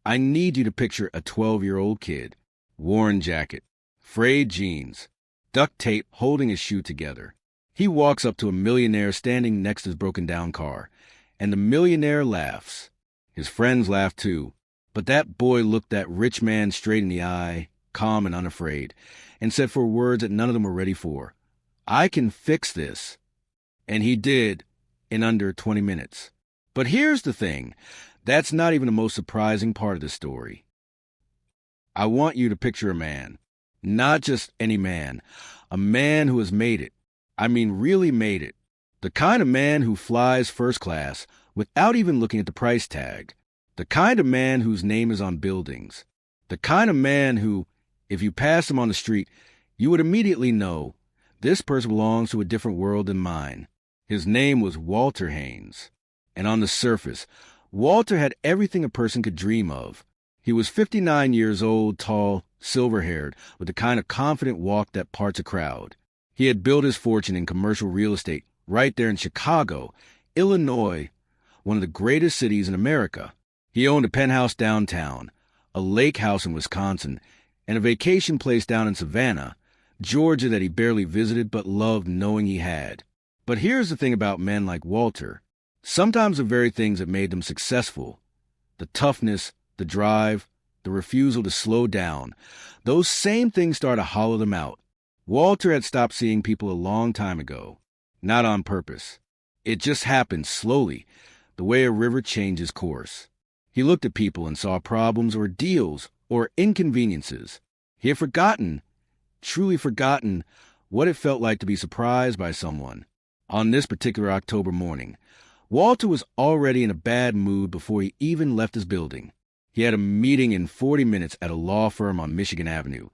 I need you to picture a 12-year-old kid, worn jacket, frayed jeans, duct tape holding his shoe together. He walks up to a millionaire standing next to his broken-down car, and the millionaire laughs. His friends laugh too, but that boy looked that rich man straight in the eye, calm and unafraid, and said four words that none of them were ready for. "I can fix this." And he did in under 20 minutes. But here's the thing. That's not even the most surprising part of the story. I want you to picture a man. Not just any man. A man who has made it. I mean, really made it. The kind of man who flies first class without even looking at the price tag. The kind of man whose name is on buildings. The kind of man who, if you passed him on the street, you would immediately know this person belongs to a different world than mine. His name was Walter Haynes. And on the surface, Walter had everything a person could dream of. He was 59 years old, tall, silver-haired, with the kind of confident walk that parts a crowd. He had built his fortune in commercial real estate right there in Chicago, Illinois, one of the greatest cities in America. He owned a penthouse downtown, a lake house in Wisconsin, and a vacation place down in Savannah, Georgia that he barely visited but loved knowing he had. But here's the thing about men like Walter. Sometimes the very things that made them successful, the toughness, the drive, the refusal to slow down, those same things start to hollow them out. Walter had stopped seeing people a long time ago, not on purpose. It just happened slowly, the way a river changes course. He looked at people and saw problems or deals or inconveniences. He had forgotten, truly forgotten, what it felt like to be surprised by someone. On this particular October morning, Walter was already in a bad mood before he even left his building. He had a meeting in 40 minutes at a law firm on Michigan Avenue,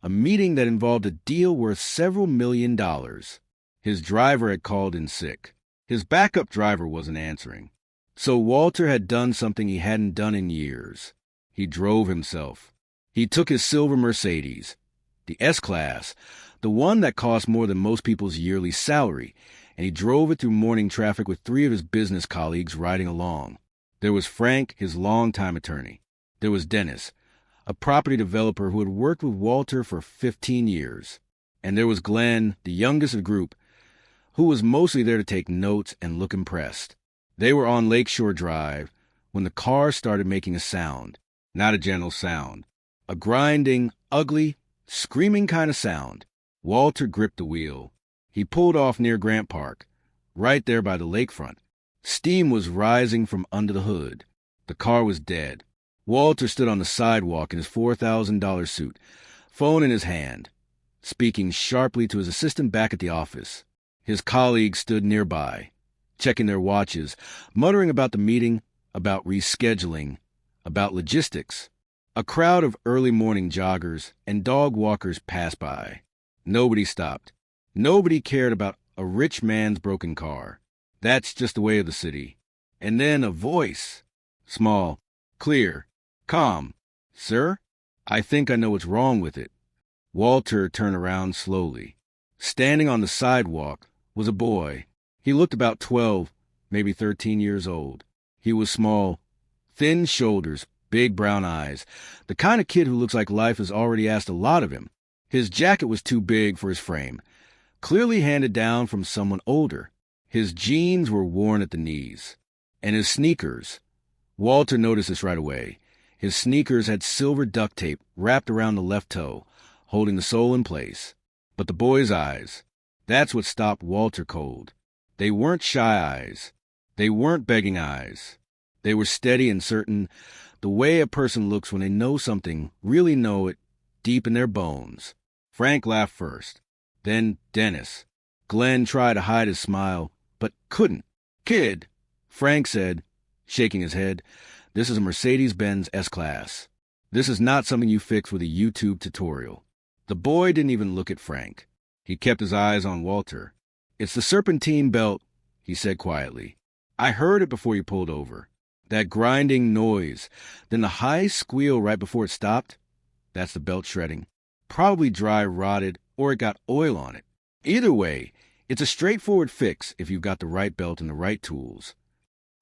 a meeting that involved a deal worth several $1 million. His driver had called in sick. His backup driver wasn't answering. So Walter had done something he hadn't done in years. He drove himself. He took his silver Mercedes, the S-Class, the one that cost more than most people's yearly salary, and he drove it through morning traffic with 3 of his business colleagues riding along. There was Frank, his longtime attorney. There was Dennis, a property developer who had worked with Walter for 15 years. And there was Glenn, the youngest of the group, who was mostly there to take notes and look impressed. They were on Lakeshore Drive when the car started making a sound. Not a gentle sound. A grinding, ugly, screaming kind of sound. Walter gripped the wheel. He pulled off near Grant Park, right there by the lakefront. Steam was rising from under the hood. The car was dead. Walter stood on the sidewalk in his $4,000 suit, phone in his hand, speaking sharply to his assistant back at the office. His colleagues stood nearby, checking their watches, muttering about the meeting, about rescheduling, about logistics. A crowd of early morning joggers and dog walkers passed by. Nobody stopped. Nobody cared about a rich man's broken car. That's just the way of the city. And then a voice. Small, clear, calm. "Sir, I think I know what's wrong with it." Walter turned around slowly. Standing on the sidewalk was a boy. He looked about 12, maybe 13 years old. He was small, thin shoulders, big brown eyes, the kind of kid who looks like life has already asked a lot of him. His jacket was too big for his frame, clearly handed down from someone older. His jeans were worn at the knees. And his sneakers. Walter noticed this right away. His sneakers had silver duct tape wrapped around the left toe, holding the sole in place. But the boy's eyes, that's what stopped Walter cold. They weren't shy eyes. They weren't begging eyes. They were steady and certain, the way a person looks when they know something, really know it, deep in their bones. Frank laughed first. Then Dennis. Glenn tried to hide his smile, but couldn't. "Kid," Frank said, shaking his head, "this is a Mercedes-Benz S-Class. This is not something you fix with a YouTube tutorial." The boy didn't even look at Frank. He kept his eyes on Walter. "It's the serpentine belt," he said quietly. "I heard it before you pulled over. That grinding noise, then the high squeal right before it stopped. That's the belt shredding. Probably dry rotted, or it got oil on it. Either way, it's a straightforward fix if you've got the right belt and the right tools."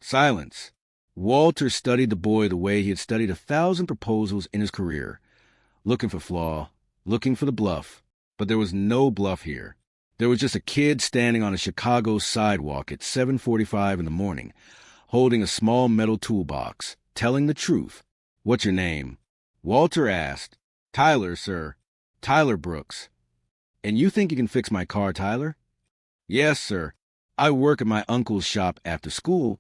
Silence. Walter studied the boy the way he had studied 1,000 proposals in his career, looking for flaw, looking for the bluff. But there was no bluff here. There was just a kid standing on a Chicago sidewalk at 7:45 in the morning, holding a small metal toolbox, telling the truth. "What's your name?" Walter asked. "Tyler, sir. Tyler Brooks." "And you think you can fix my car, Tyler?" "Yes, sir. I work at my uncle's shop after school.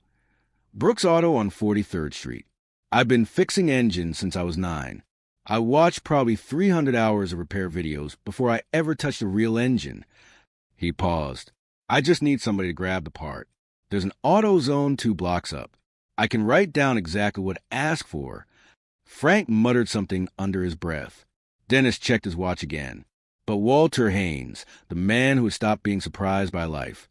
Brooks Auto on 43rd Street. I've been fixing engines since I was 9. I watched probably 300 hours of repair videos before I ever touched a real engine." He paused. "I just need somebody to grab the part. There's an AutoZone 2 blocks up. I can write down exactly what to ask for." Frank muttered something under his breath. Dennis checked his watch again. But Walter Haynes, the man who had stopped being surprised by life,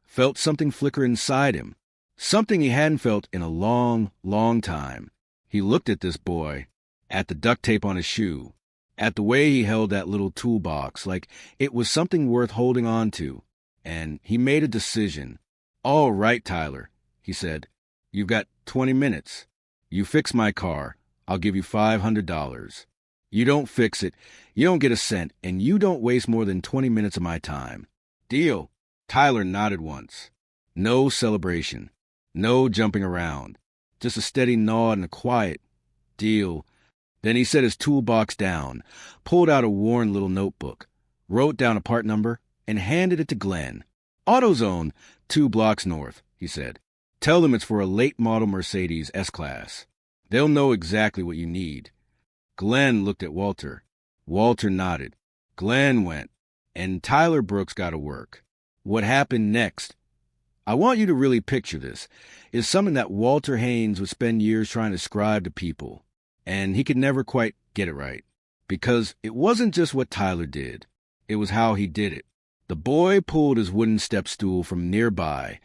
felt something flicker inside him. Something he hadn't felt in a long, long time. He looked at this boy, at the duct tape on his shoe, at the way he held that little toolbox like it was something worth holding on to, and he made a decision. "All right, Tyler," he said. "You've got 20 minutes. You fix my car, I'll give you $500. You don't fix it, you don't get a cent, and you don't waste more than 20 minutes of my time. Deal?" Tyler nodded once. No celebration. No jumping around. Just a steady nod and a quiet deal. Then he set his toolbox down, pulled out a worn little notebook, wrote down a part number, and handed it to Glenn. "AutoZone, 2 blocks north," he said. "Tell them it's for a late-model Mercedes S-Class. They'll know exactly what you need." Glenn looked at Walter. Walter nodded. Glenn went, and Tyler Brooks got to work. What happened next? I want you to really picture this, is something that Walter Haynes would spend years trying to describe to people, and he could never quite get it right. Because it wasn't just what Tyler did, it was how he did it. The boy pulled his wooden step stool from nearby.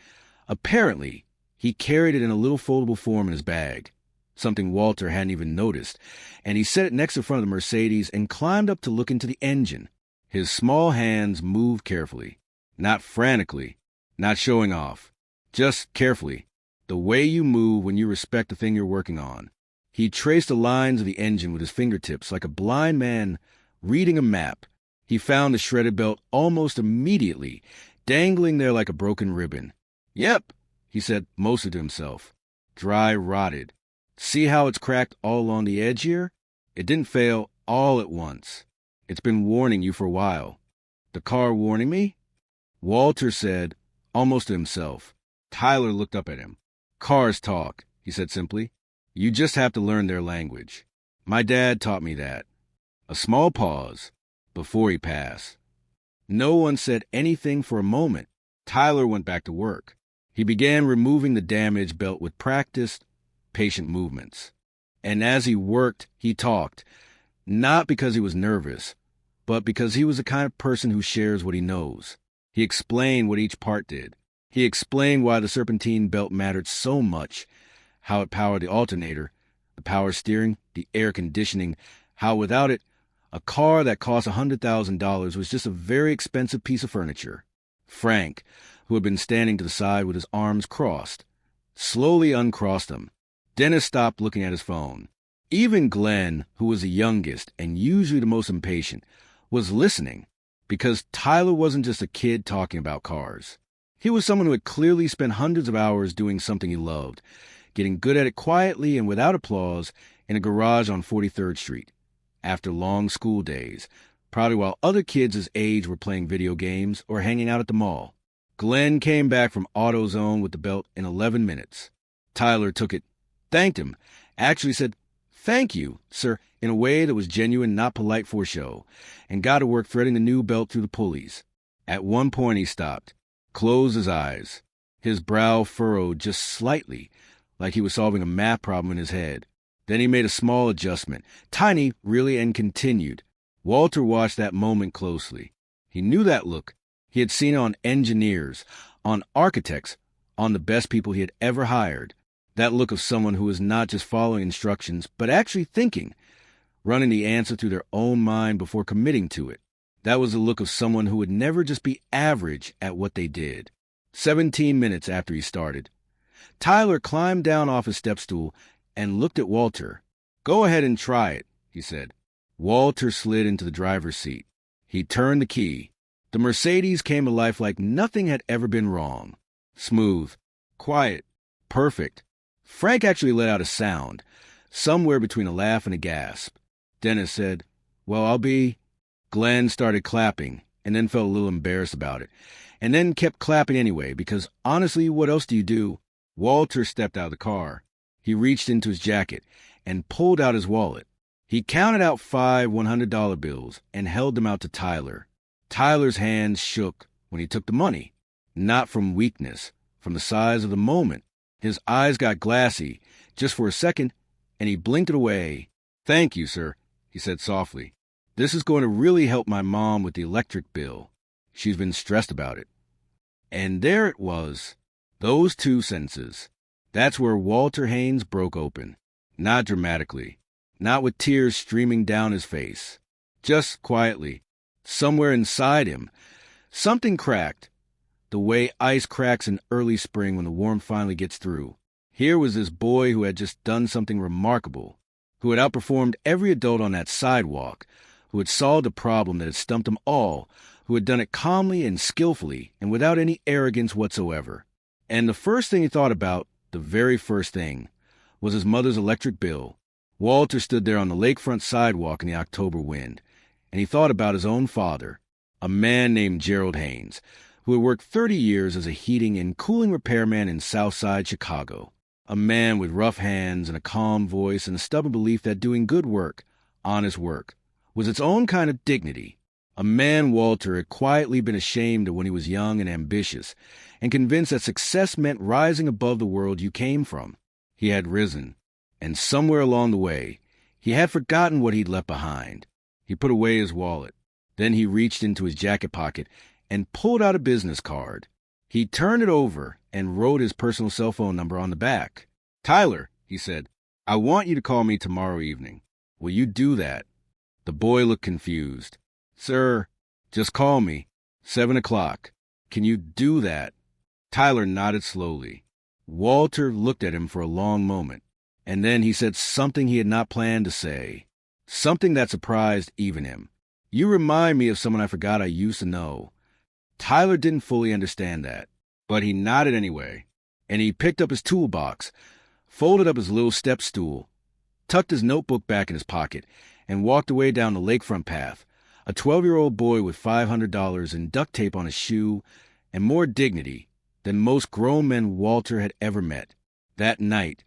Apparently, he carried it in a little foldable form in his bag, something Walter hadn't even noticed, and he set it next to the front of the Mercedes and climbed up to look into the engine. His small hands moved carefully, not frantically, not showing off, just carefully, the way you move when you respect the thing you're working on. He traced the lines of the engine with his fingertips like a blind man reading a map. He found the shredded belt almost immediately, dangling there like a broken ribbon. "Yep," he said mostly to himself. "Dry rotted. See how it's cracked all along the edge here? It didn't fail all at once. It's been warning you for a while." "The car warning me?" Walter said, almost to himself. Tyler looked up at him. "Cars talk," he said simply. "You just have to learn their language. My dad taught me that." A small pause before he passed. No one said anything for a moment. Tyler went back to work. He began removing the damaged belt with practiced, patient movements. And as he worked, he talked, not because he was nervous, but because he was the kind of person who shares what he knows. He explained what each part did. He explained why the serpentine belt mattered so much, how it powered the alternator, the power steering, the air conditioning, how without it, a car that cost $100,000 was just a very expensive piece of furniture. Frank, who had been standing to the side with his arms crossed, slowly uncrossed them. Dennis stopped looking at his phone. Even Glenn, who was the youngest and usually the most impatient, was listening, because Tyler wasn't just a kid talking about cars. He was someone who had clearly spent hundreds of hours doing something he loved, getting good at it quietly and without applause in a garage on 43rd Street, after long school days, probably while other kids his age were playing video games or hanging out at the mall. Glenn came back from AutoZone with the belt in 11 minutes. Tyler took it, thanked him, actually said, "Thank you, sir," in a way that was genuine, not polite for show, and got to work threading the new belt through the pulleys. At one point he stopped, closed his eyes. His brow furrowed just slightly, like he was solving a math problem in his head. Then he made a small adjustment, tiny, really, and continued. Walter watched that moment closely. He knew that look. He had seen it on engineers, on architects, on the best people he had ever hired. That look of someone who was not just following instructions, but actually thinking, running the answer through their own mind before committing to it. That was the look of someone who would never just be average at what they did. 17 minutes after he started. Tyler climbed down off his step stool and looked at Walter. "Go ahead and try it," he said. Walter slid into the driver's seat. He turned the key. The Mercedes came to life like nothing had ever been wrong. Smooth, quiet, perfect. Frank actually let out a sound, somewhere between a laugh and a gasp. Dennis said, "Well, I'll be—" Glenn started clapping and then felt a little embarrassed about it, and then kept clapping anyway, because honestly, what else do you do? Walter stepped out of the car. He reached into his jacket and pulled out his wallet. He counted out 5 $100 bills and held them out to Tyler. Tyler's hands shook when he took the money, not from weakness, from the size of the moment. His eyes got glassy just for a second, and he blinked it away. "Thank you, sir," he said softly. "This is going to really help my mom with the electric bill. She's been stressed about it." And there it was, those 2 sentences. That's where Walter Haynes broke open. Not dramatically, not with tears streaming down his face. Just quietly, somewhere inside him, something cracked, the way ice cracks in early spring when the warmth finally gets through. Here was this boy who had just done something remarkable, who had outperformed every adult on that sidewalk, who had solved a problem that had stumped them all, who had done it calmly and skillfully and without any arrogance whatsoever. And the first thing he thought about, the very first thing, was his mother's electric bill. Walter stood there on the lakefront sidewalk in the October wind, and he thought about his own father, a man named Gerald Haynes, who had worked 30 years as a heating and cooling repairman in Southside Chicago. A man with rough hands and a calm voice and a stubborn belief that doing good work, honest work, was its own kind of dignity. A man Walter had quietly been ashamed of when he was young and ambitious, and convinced that success meant rising above the world you came from. He had risen, and somewhere along the way, he had forgotten what he'd left behind. He put away his wallet. Then he reached into his jacket pocket and pulled out a business card. He turned it over and wrote his personal cell phone number on the back. "Tyler," he said, "I want you to call me tomorrow evening. Will you do that?" The boy looked confused. "Sir, just call me. 7 o'clock. Can you do that?" Tyler nodded slowly. Walter looked at him for a long moment, and then he said something he had not planned to say, something that surprised even him. "You remind me of someone I forgot I used to know." Tyler didn't fully understand that, but he nodded anyway, and he picked up his toolbox, folded up his little step stool, tucked his notebook back in his pocket, and walked away down the lakefront path, a 12-year-old boy with $500 in duct tape on his shoe and more dignity than most grown men Walter had ever met. That night,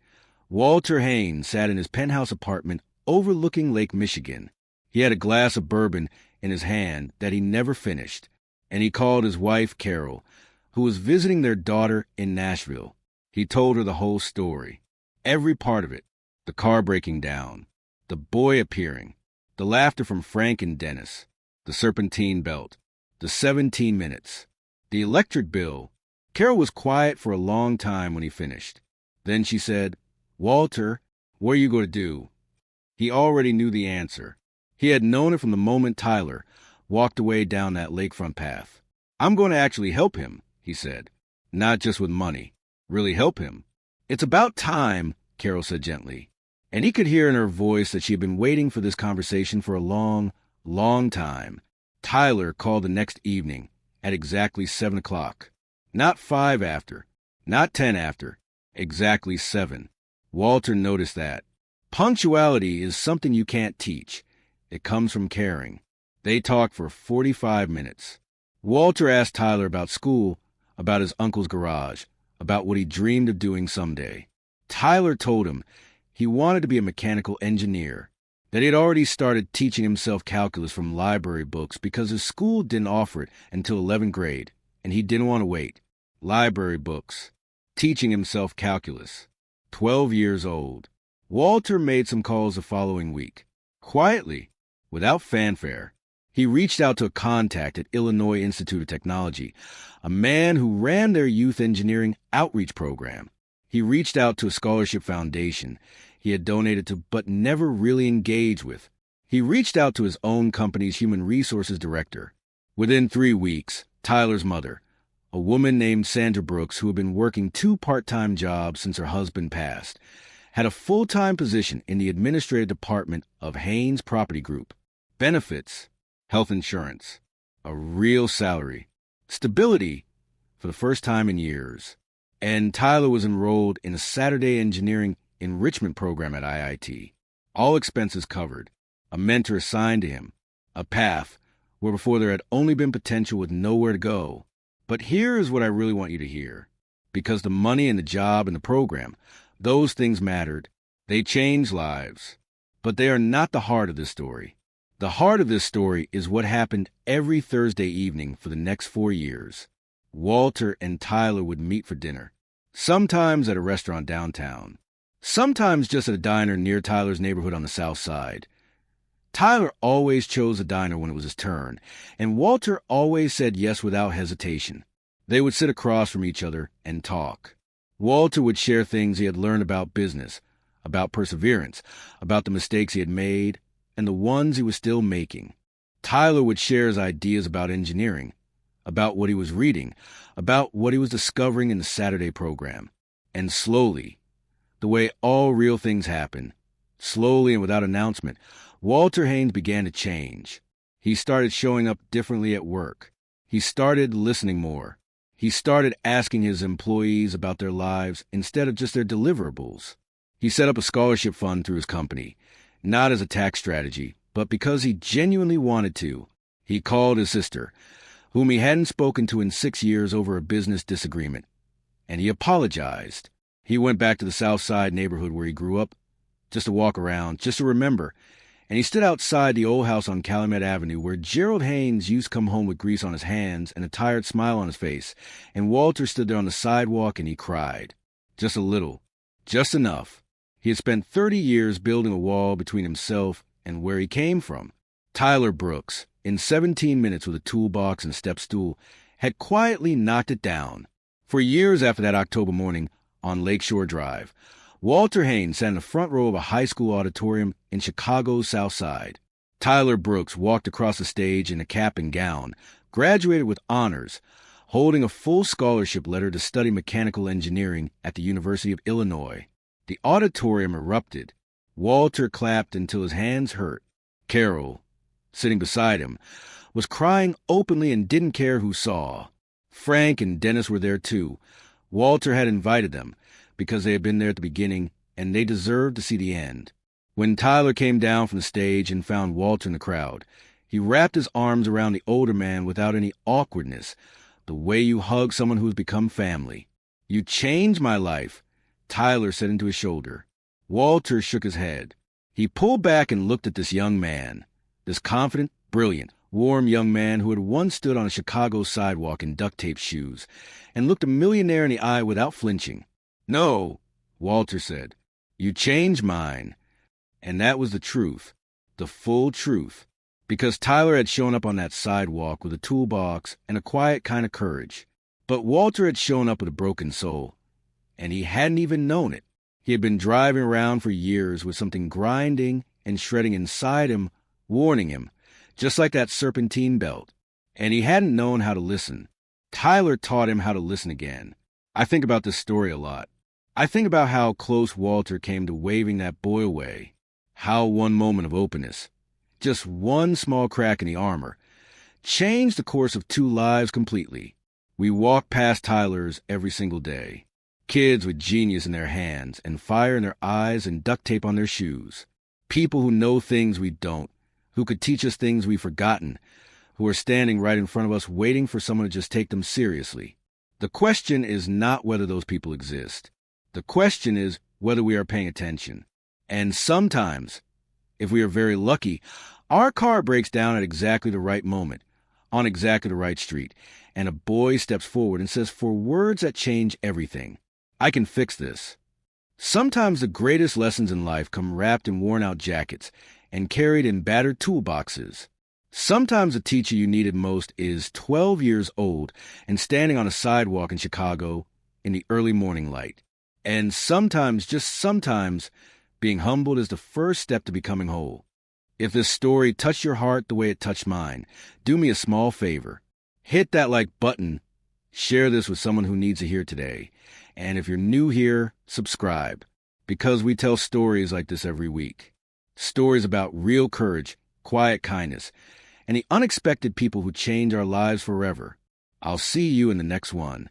Walter Haynes sat in his penthouse apartment overlooking Lake Michigan. He had a glass of bourbon in his hand that he never finished, and he called his wife, Carol, who was visiting their daughter in Nashville. He told her the whole story, every part of it, the car breaking down, the boy appearing, the laughter from Frank and Dennis, the serpentine belt, the 17 minutes, the electric bill. Carol was quiet for a long time when he finished. Then she said, "Walter, what are you going to do?" He already knew the answer. He had known it from the moment Tyler walked away down that lakefront path. "I'm going to actually help him," he said. "Not just with money. Really help him." "It's about time," Carol said gently. And he could hear in her voice that she had been waiting for this conversation for a long, long time. Tyler called the next evening at exactly 7 o'clock. Not 5 after, not 10 after, exactly 7. Walter noticed that. Punctuality is something you can't teach. It comes from caring. They talked for 45 minutes. Walter asked Tyler about school, about his uncle's garage, about what he dreamed of doing someday. Tyler told him he wanted to be a mechanical engineer, that he had already started teaching himself calculus from library books because his school didn't offer it until 11th grade, and he didn't want to wait. Library books. Teaching himself calculus. 12 years old. Walter made some calls the following week. Quietly, without fanfare. He reached out to a contact at Illinois Institute of Technology, a man who ran their youth engineering outreach program. He reached out to a scholarship foundation he had donated to but never really engaged with. He reached out to his own company's human resources director. Within 3 weeks, Tyler's mother, a woman named Sandra Brooks who had been working 2 part-time jobs since her husband passed, had a full-time position in the administrative department of Haynes Property Group. Benefits, health insurance, a real salary, stability for the first time in years. And Tyler was enrolled in a Saturday engineering enrichment program at IIT. All expenses covered, a mentor assigned to him, a path where before there had only been potential with nowhere to go. But here is what I really want you to hear. Because the money and the job and the program, those things mattered. They changed lives. But they are not the heart of this story. The heart of this story is what happened every Thursday evening for the next 4 years. Walter and Tyler would meet for dinner, sometimes at a restaurant downtown, sometimes just at a diner near Tyler's neighborhood on the south side. Tyler always chose a diner when it was his turn, and Walter always said yes without hesitation. They would sit across from each other and talk. Walter would share things he had learned about business, about perseverance, about the mistakes he had made, and the ones he was still making. Tyler would share his ideas about engineering, about what he was reading, about what he was discovering in the Saturday program. And slowly, the way all real things happen, slowly and without announcement, Walter Haynes began to change. He started showing up differently at work. He started listening more. He started asking his employees about their lives instead of just their deliverables. He set up a scholarship fund through his company, not as a tax strategy, but because he genuinely wanted to. He called his sister, whom he hadn't spoken to in 6 years over a business disagreement, and he apologized. He went back to the South Side neighborhood where he grew up, just to walk around, just to remember, and he stood outside the old house on Calumet Avenue where Gerald Haynes used to come home with grease on his hands and a tired smile on his face, and Walter stood there on the sidewalk and he cried. Just a little. Just enough. He had spent 30 years building a wall between himself and where he came from. Tyler Brooks, in 17 minutes with a toolbox and a step stool, had quietly knocked it down. For years after that October morning on Lakeshore Drive, Walter Haynes sat in the front row of a high school auditorium in Chicago's South Side. Tyler Brooks walked across the stage in a cap and gown, graduated with honors, holding a full scholarship letter to study mechanical engineering at the University of Illinois. The auditorium erupted. Walter clapped until his hands hurt. Carol, sitting beside him, was crying openly and didn't care who saw. Frank and Dennis were there too. Walter had invited them because they had been there at the beginning, and they deserved to see the end. When Tyler came down from the stage and found Walter in the crowd, he wrapped his arms around the older man without any awkwardness, the way you hug someone who has become family. "You changed my life," Tyler said into his shoulder. Walter shook his head. He pulled back and looked at this young man, this confident, brilliant, warm young man who had once stood on a Chicago sidewalk in duct-taped shoes and looked a millionaire in the eye without flinching. "No," Walter said, "you changed mine." And that was the truth, the full truth, because Tyler had shown up on that sidewalk with a toolbox and a quiet kind of courage. But Walter had shown up with a broken soul, and he hadn't even known it. He had been driving around for years with something grinding and shredding inside him, warning him, just like that serpentine belt. And he hadn't known how to listen. Tyler taught him how to listen again. I think about this story a lot. I think about how close Walter came to waving that boy away. How one moment of openness, just one small crack in the armor, changed the course of 2 lives completely. We walk past Tyler's every single day. Kids with genius in their hands and fire in their eyes and duct tape on their shoes. People who know things we don't, who could teach us things we've forgotten, who are standing right in front of us waiting for someone to just take them seriously. The question is not whether those people exist. The question is whether we are paying attention. And sometimes, if we are very lucky, our car breaks down at exactly the right moment, on exactly the right street, and a boy steps forward and says 4 words that change everything. "I can fix this." Sometimes the greatest lessons in life come wrapped in worn-out jackets and carried in battered toolboxes. Sometimes the teacher you needed most is 12 years old and standing on a sidewalk in Chicago in the early morning light. And sometimes, just sometimes, being humbled is the first step to becoming whole. If this story touched your heart the way it touched mine, do me a small favor. Hit that like button Share this with someone who needs to hear today. And if you're new here, subscribe, because we tell stories like this every week. Stories about real courage, quiet kindness, and the unexpected people who change our lives forever. I'll see you in the next one.